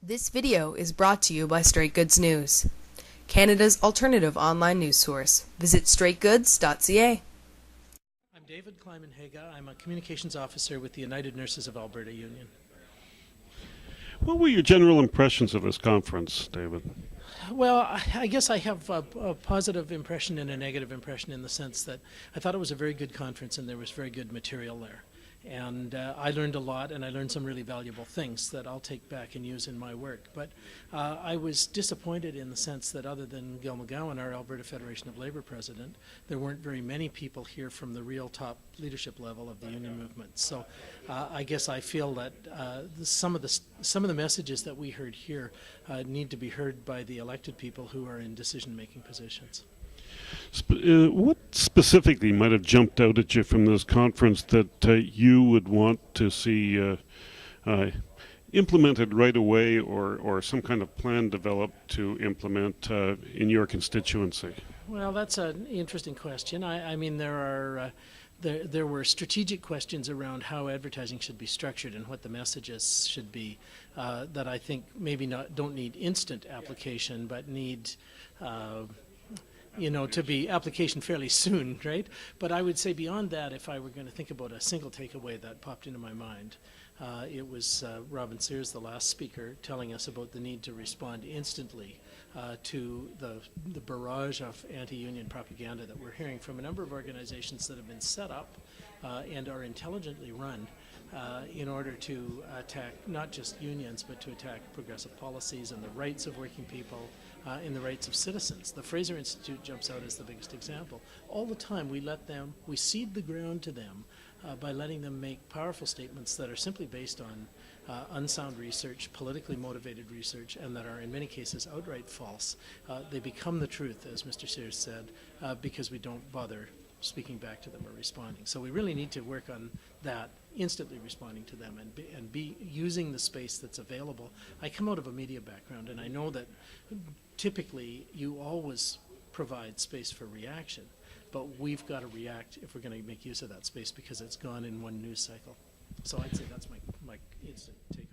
This video is brought to you by Straight Goods News, Canada's alternative online news source. Visit straightgoods.ca. I'm David Climenhaga. I'm a communications officer with the United Nurses of Alberta Union. What were your general impressions of this conference, David? Well, I guess I have a positive impression and a negative impression in the sense that I thought it was a very good conference and there was very good material there. And I learned a lot, and I learned some really valuable things that I'll take back and use in my work. But I was disappointed in the sense that other than Gil McGowan, our Alberta Federation of Labour president, there weren't very many people here from the real top leadership level of the union movement. So I guess I feel that some of the messages that we heard here need to be heard by the elected people who are in decision-making positions. What specifically might have jumped out at you from this conference that you would want to see implemented right away, or some kind of plan developed to implement in your constituency? Well, that's an interesting question. I mean, there were strategic questions around how advertising should be structured and what the messages should be that I think maybe don't need instant application, but need to be application fairly soon, right? But I would say beyond that, if I were going to think about a single takeaway that popped into my mind, it was Robin Sears, the last speaker, telling us about the need to respond instantly to the barrage of anti-union propaganda that we're hearing from a number of organizations that have been set up and are intelligently run in order to attack not just unions, but to attack progressive policies and the rights of working people and the rights of citizens. The Fraser Institute jumps out as the biggest example. All the time we cede the ground to them by letting them make powerful statements that are simply based on unsound research, politically motivated research, and that are in many cases outright false. They become the truth, as Mr. Sears said, because we don't bother speaking back to them or responding. So we really need to work on that, instantly responding to them and be using the space that's available. I come out of a media background, and I know that typically you always provide space for reaction, but we've got to react if we're going to make use of that space because it's gone in one news cycle. So I'd say that's my instant take.